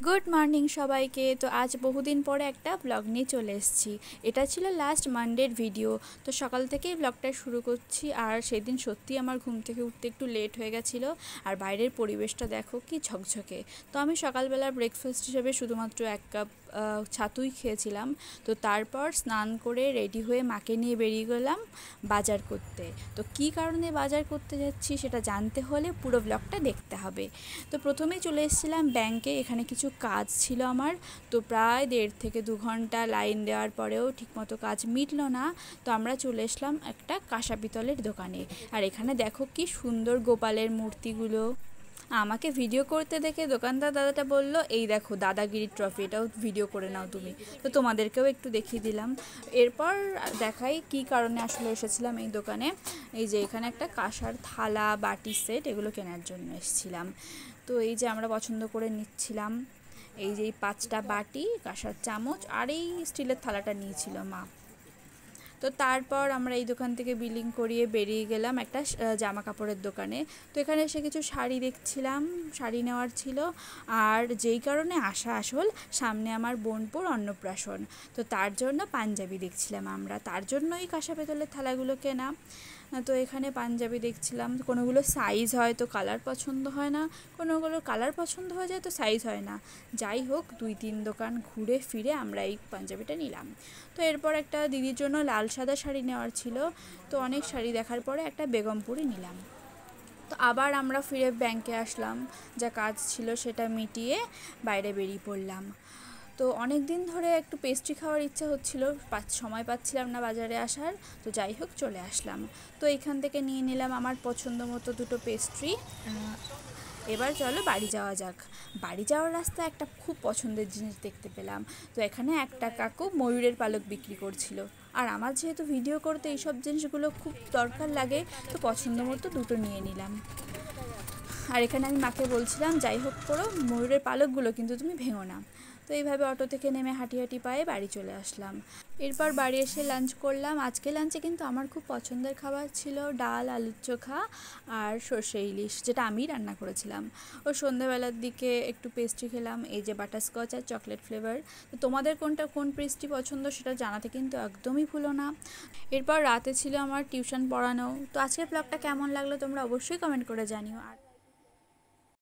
Good morning সবাইকে। তো আজ বহুদিন পরে একটা ব্লগ নিয়ে চলে এসেছি। এটা ছিল লাস্ট মানডের ভিডিও। তো সকাল থেকেই ব্লগটা শুরু করছি। আর সেদিন সত্যি আমার ঘুম থেকে উঠতে একটু লেট হয়ে গেছিলো। আর বাইরের পরিবেশটা দেখো কি ঝকঝকে। তো আমি সকালবেলা ব্রেকফাস্ট হিসেবে শুধুমাত্র 1 কাপ ছাতুই খেয়েছিলাম। তো তারপর স্নান করে রেডি হয়ে মাকে নিয়ে বেরিয়ে গেলাম বাজার করতে। তো কী কারণে বাজার করতে যাচ্ছি সেটা জানতে হলে পুরো ব্লগটা দেখতে হবে। তো প্রথমেই চলে এসেছিলাম ব্যাংকে, এখানে কিছু কাজ ছিল আমার। তো প্রায় 1.5 থেকে 2 ঘন্টা লাইন দেওয়ার পরেও ঠিকমতো কাজ মিটল না। তো আমরা চলে এসলাম একটা কাঁসা পিতলের দোকানে। আর এখানে দেখো কি সুন্দর গোপালের মূর্তিগুলো। আমাকে ভিডিও করতে দেখে দোকানদার দাদাটা বলল, এই দেখো দাদাগিরির ট্রফি, এটাও ভিডিও করে নাও তুমি। তো তোমাদেরকেও একটু দেখিয়ে দিলাম। এরপর দেখাই কী কারণে আসলে এসেছিলাম এই দোকানে। এই যে এখানে একটা কাঁসার থালা বাটি সেট, এগুলো কেনার জন্য এসেছিলাম। তো এই যে আমরা পছন্দ করে নিচ্ছিলাম। এই যে এই 5টা বাটি, কাঁসার চামচ আর এই স্টিলের থালাটা নিয়েছিল মা। তো তারপর আমরা এই দোকান থেকে বিলিং করিয়ে বেরিয়ে গেলাম একটা জামা কাপড়ের দোকানে। তো এখানে এসে কিছু শাড়ি দেখছিলাম, শাড়ি নেওয়ার ছিল। আর যেই কারণে আসা আসল, সামনে আমার বোনপুর অন্নপ্রাশন। তো তার জন্য পাঞ্জাবি দেখছিলাম আমরা, তার জন্যই কাঁসা পেতলের থালাগুলো কেনা। তো এখানে পাঞ্জাবি দেখছিলাম, কোনোগুলো সাইজ হয় তো কালার পছন্দ হয় না, কোনোগুলো কালার পছন্দ হয়ে যায় তো সাইজ হয় না। যাই হোক 2-3 দোকান ঘুরে ফিরে আমরা এই পাঞ্জাবিটা নিলাম। তো এরপর একটা দিদির জন্য লাল সাদা শাড়ি নেওয়ার ছিল। তো অনেক শাড়ি দেখার পরে একটা বেগমপুরি নিলাম। তো আবার আমরা ফিরে ব্যাংকে আসলাম, যা কাজ ছিল সেটা মিটিয়ে বাইরে বেরিয়ে পড়লাম। তো অনেক দিন ধরে একটু পেস্ট্রি খাওয়ার ইচ্ছা হচ্ছিল, সময় পাচ্ছিলাম না বাজারে আসার। তো যাই হোক চলে আসলাম। তো এইখান থেকে নিয়ে নিলাম আমার পছন্দ মতো 2টো পেস্ট্রি। এবার চলো বাড়ি যাওয়া যাক। বাড়ি যাওয়ার রাস্তায় একটা খুব পছন্দের জিনিস দেখতে পেলাম। তো এখানে একটা কাকু ময়ূরের পালক বিক্রি করছিল। আর আমার যেহেতু ভিডিও করতে এইসব জিনিসগুলো খুব দরকার লাগে, তো পছন্দ মতো 2টো নিয়ে নিলাম। আর এখানে আমি মাকে বলছিলাম, যাই হোক করো ময়ূরের পালকগুলো কিন্তু তুমি ভেঙো না। তো এইভাবে অটো থেকে নেমে হাঁটি হাঁটি পায়ে বাড়ি চলে আসলাম। এরপর বাড়ি এসে লাঞ্চ করলাম। আজকে লাঞ্চে কিন্তু আমার খুব পছন্দের খাবার ছিল ডাল, আলুর চোখা আর সর্ষে ইলিশ, যেটা আমি রান্না করেছিলাম। ও সন্ধ্যাবেলার দিকে একটু পেস্ট্রি খেলাম, এই যে বাটারস্কচ আর চকলেট ফ্লেভার। তো তোমাদের কোন পেস্ট্রি পছন্দ সেটা জানাতে কিন্তু একদমই ভুলো না। এরপর রাতে ছিল আমার টিউশন পড়ানো। তো আজকের ব্লগটা কেমন লাগলো তোমরা অবশ্যই কমেন্ট করে জানিও। আর